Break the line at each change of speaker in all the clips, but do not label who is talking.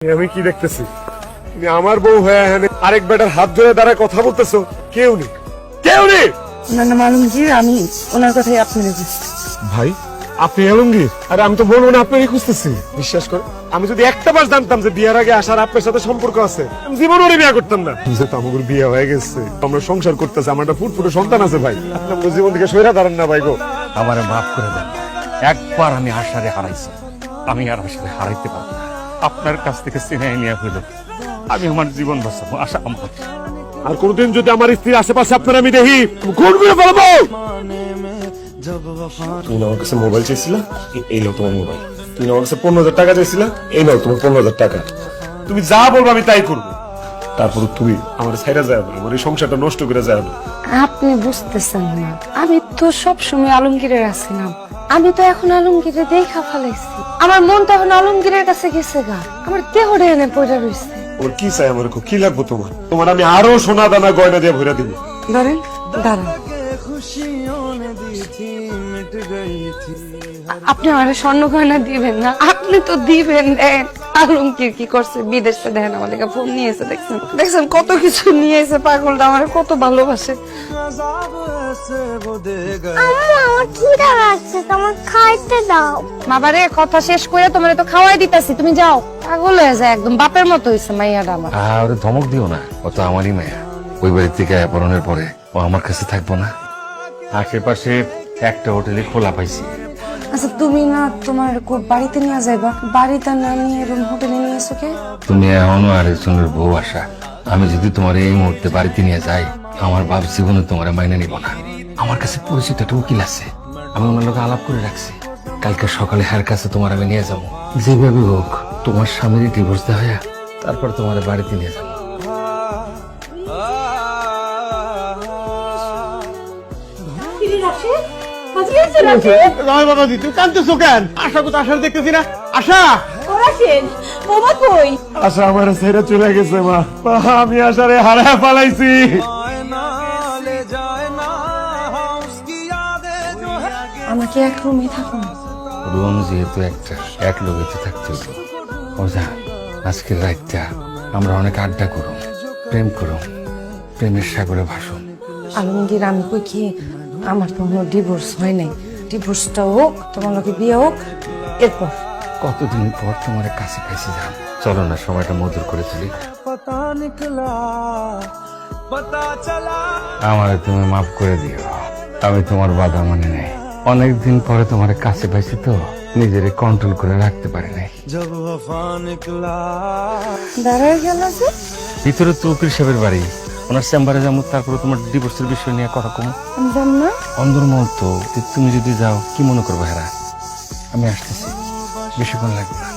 আমি কি দেখতেছি? তুমি আমার বউ হয়ে এখানে আরেক বেটার হাত ধরে দাঁড়ায় কথা বলতেছো? কেউ নেই, কেউ নেই।
না না মালুমগীর, আমি ওনার কথাই আপনার
ভাই আপনি আলমগীর? আরে আমি তো বলবো না আপনারই খুঁজতেছি। বিশ্বাস করে আমি যদি একটা বার জানতাম যে বিয়ের আগে আসার আপনার সাথে সম্পর্ক আছে, আমি জীবনে ওরে বিয়ে করতাম না। যে তো আমাদের বিয়ে হয়ে গেছে, আমরা সংসার করতেছি, আমার একটা ফুটফুটে সন্তান আছে ভাই। আপনি আমার জীবন থেকে সইরা দাঁড়ান না ভাই গো।
আমারে মাফ করে দেন। একবার আমি আশারে হারাইছি, আমি আর আশারে হারাইতে পারবো না। আপনার কাছ থেকে সিনেমা নিয়ে হইল আমি আমার জীবন বাঁচাবো, আশা আমার।
আর কোনদিন যদি আমার স্ত্রীর আশেপাশে আপনার আমি দেখি, খুন করে ফেলবো। তুমি আমার কাছে মোবাইল চাইছিলা, এই নাও তোমার মোবাইল। তুমি আমার কাছে 15,000 টাকা চাইছিলা, এই নাও তোমার 15,000 টাকা। তুমি যা বলবো আমি তাই করবো। তারপর তুমি আমার ছাইরা যায় না, আমার এই সংসারটা নষ্ট করে যায় না।
আপনি বুঝতেছেন না, আমি তো সবসময় আলমগীরের আছিলাম। আমি তো এখন আলমগীরে দেখা ফেলাইছি। আমার মন তো এখন আলমগীরের কাছে গেছে গা। আমার দেহটা এনে পড়ে রয়েছে।
ওর কি চাই? আমার কি লাগবো তোমার? তোমার আমি আরো সোনা দানা গয়না দিয়ে ভরে দিব।
ধরেন দাঁড়ান, আপনি আমার স্বর্ণ গয়না দিবেন না? আপনি তো দিবেন। দেন আলমগীর কি করছে বিদেশে, দেখেন আমার লেগে ফোন নিয়েছে, দেখছেন দেখছেন কত কিছু নিয়েছে। পাগলটা আমার কত ভালোবাসে।
আমার খিদা লাগছে, তোমার খাইতে দাও।
বাবারে কথা শেষ করে তোমার তো খাওয়াই দিতাছি, তুমি যাও। পাগল হয়ে যায় একদম, বাপের মতো হয়েছে মাইয়াটা আমার।
ওরে ধমক দিও না, ও তো আমারই মায়া। ওই বাড়ি থেকে পড়ানোর পরে ও আমার কাছে থাকবো না। আশেপাশে একটা হোটেলে খোলা পাইছি।
আচ্ছা তুমি না তোমার বাড়িতে নিয়ে যাইবা, বাড়িতে না নিয়ে এরকম হোটেলে নিয়ে এসো কে?
তুমি এখনো আরেকজনের বউ আশা। আমি যদি তোমার এই মুহূর্তে বাড়িতে নিয়ে যাই, আমার বাপ জীবনে তোমার মাইনে নিব না। আমার কাছে পরিচিত একটা উকিল আছে, আমি ওনার লোক আলাপ করে রাখছি। কালকে সকালে হার কাছে তোমার আমি নিয়ে যাবো। যেভাবে হোক তোমার স্বামীর ডিভোর্স দেওয়া হয়, তারপর তোমার বাড়িতে নিয়ে যাবো।
তুই কাঁদতেছো কেন? আশা কোথাও আশা দেখতেছি না। আশা
আশা আমার ছেড়ে চলে গেছে মা। আমি আশারে হারায় পালাইছি।
আমাকে এক রুমে থাকুন।
রুম যেহেতু একটা, এক লোকেতে থাকতে হতো। ওজা আজকের রাতটা আমরা অনেক আড্ডা করুম, প্রেম করুম, প্রেমের সাগরে ভাসুন।
আলমগীর আমি কই কি, আমার তো কোনো ডিভোর্স হয় নাই। ডিভোর্সটা হোক, তোমার লোকে বিয়ে হোক, এরপর।
কতদিন পর তোমার কাছে পাইছি যান। চলো না সময়টা মধুর করে তুলি। আমার তুমি মাফ করে দিও, আমি তোমার বাধা মানে নাই। অনেকদিন পরে তোমার কাছে পাইছি তো নিজের কন্ট্রোল করে রাখতে পারি নাই।
দাঁড়ায় গেল যে
ভিতরে তো উকিল সাহেবের বাড়ি, ওনার চেম্বারে যাবো, তারপরে তোমার ডিভোর্সের বিষয় নিয়ে কথা কম।
আমি জানি না।
অন্দরমহল তো, তুমি যদি যাও কি মনে করবো হেরা? আমি আসতেছি, বেশিক্ষণ লাগবে না।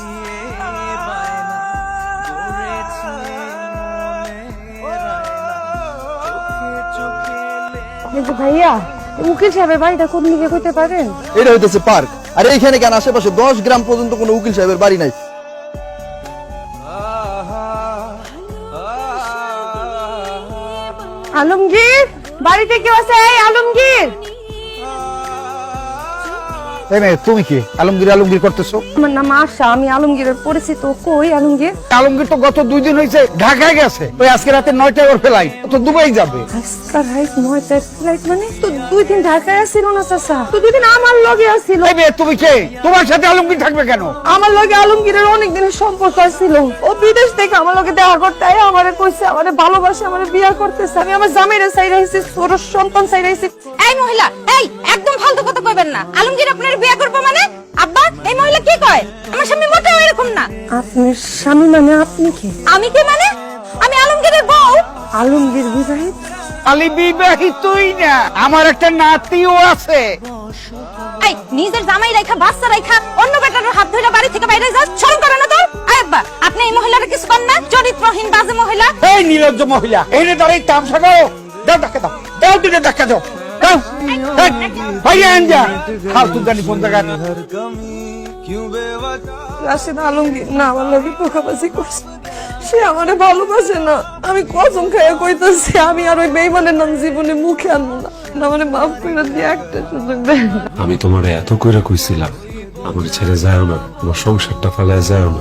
কিন্তু ভাইয়া, উকিল সাহেবের বাড়িটা কোন দিকে কইতে পারেন?
এটা হইতেছে পার্ক, আর এইখানে কেন আশেপাশে 10 গ্রাম পর্যন্ত কোনো উকিল সাহেবের বাড়ি নাই।
আলমগীর, বাড়িতে কেউ আছে? এই আলমগীর।
তুমি কি আলমগীর আলমগীর করতেছো?
আমার নাম আশা, আমি আলমগীরের পরিচিত। কই আলমগীর?
আলমগীর তো গত 2 দিন হয়েছে ঢাকায় গেছে। ওই আজকে রাতে 9টায় ওর ফ্লাইট, তো দুবাই যাবে।
আজকাল রাইট 9টার ফ্লাইট মানে? তো 2 দিন ঢাকায় আসছিল না চাচা? তো 2 দিন আমার লগে আসছিল।
এই মেয়ে তুমি কে? তোমার সাথে আলমগীর থাকবে কেন?
আমার লগে আলমগীরের অনেক দিনের সম্পর্ক ছিল। ও বিদেশ থেকে আমার লগে দেখা করতে আয়, আমারে কইছে আমারে ভালোবাসে, আমারে বিয়ে করতেছে। আমি আমার জামাইরে চাইরা হইছি, ছোট সন্তান চাইরা হইছি।
এই মহিলা, এই একদম ফালতু কথা কইবেন না। আলমগীর আপনার বিয়ে করবে মানে? আব্বা, এই মহিলা কি কয়? আমার স্বামী মোটেও এরকম না।
আপনার স্বামী মানে আপনি কি?
আমি কি মানে? আমি আলমগীরের বউ।
আলমগীর বিবাহিত?
আলী বিবাহিতই না, আমার একটা নাতিও আছে।
এই নিজের জামাই রাইখা, বাচ্চা রাইখা অন্য বেটার হাত ধরে বাড়ি থেকে বাইরে যাস, শরম করে না তোর? আয় আব্বা, আপনি এই মহিলার কিছু কর না? চরিত্রহীন বাজে মহিলা।
এই নির্লজ্জ মহিলা, এনে ধরে তামসা করো। দাও ধাক্কা দাও, দাও দুটো ধাক্কা দাও, দাও। ভাইয়া আনজা খাও, তুই জানি কোন জায়গায়।
রাশিদ আলমগীর না আমার লগে ধোঁকাবাজি করছে। সে আমারে ভালোবাসে না। আমি কসম খাইয়া কইতাছি, আমি আর ওই বেঈমানের নাম জীবনে মুখে আনবো না। আমারে মাফ করে দিয়ে একটা সুযোগ দেন।
আমি তোমারে এত কইরা কইছিলাম আমার ছেড়ে যায় না, তোমার সংসারটা ফেলায় যায় না।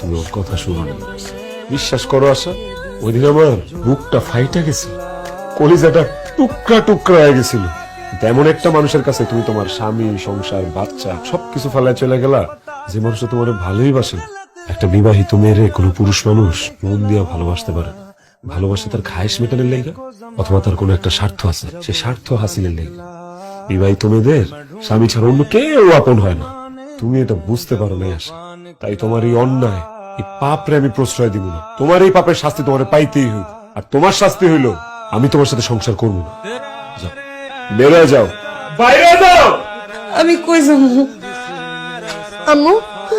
তুমি ওর কথা শুনো না। বিশ্বাস করো আশা, ওই দিন আমার বুকটা ফাইটা গেছিল, কলিজাটা টুকরা টুকরা হয়ে গেছিল। তেমন একটা মানুষের কাছে তুমি তোমার স্বামী, সংসার, বাচ্চা সবকিছু ফেলায় চলে গেলা, যে মানুষটা তোমার ভালোই বাসে। একটা বিবাহিত মেয়েরে কোনো পুরুষ মানুষ মন দিয়া ভালোবাসতে পারে। ভালোবাসে তার খায়েশ মেটানোর লেগে, অথবা তার কোনো একটা স্বার্থ আছে, সে স্বার্থ হাসিলের লেগে। বিবাহিত মেয়েদের স্বামী ছাড়া অন্য কেউ আপন হয় না। তুমি এটা বুঝতে পারো না আশা, তাই তোমার এই অন্যায়, এই পাপরে আমি প্রশ্রয় দিব না। তোমার এই পাপের শাস্তি তোমার পাইতেই হইব, আর তোমার শাস্তি হইল আমি তোমার সাথে সংসার করবো না। যাও, বেরো যাও, বাইরে যাও।
আমি কই যাবো? আম্মু,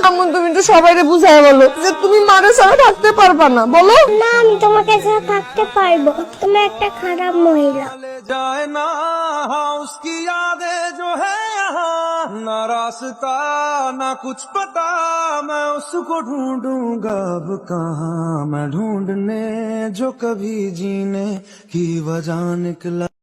আম্মু তুমি তো সবাইরে বুঝায় বলো যে তুমি মারে ছাড়া থাকতে পারবা না, বলো।
না আমি তোমাকে ছাড়া থাকতে পারবো, তুমি একটা খারাপ মহিলা।
जाए ना उसकी यादें जो है यहाँ, ना रास्ता ना कुछ पता, मैं उसको ढूंढूंगा अब कहाँ, मैं ढूंढने जो कभी जीने की वजह निकला।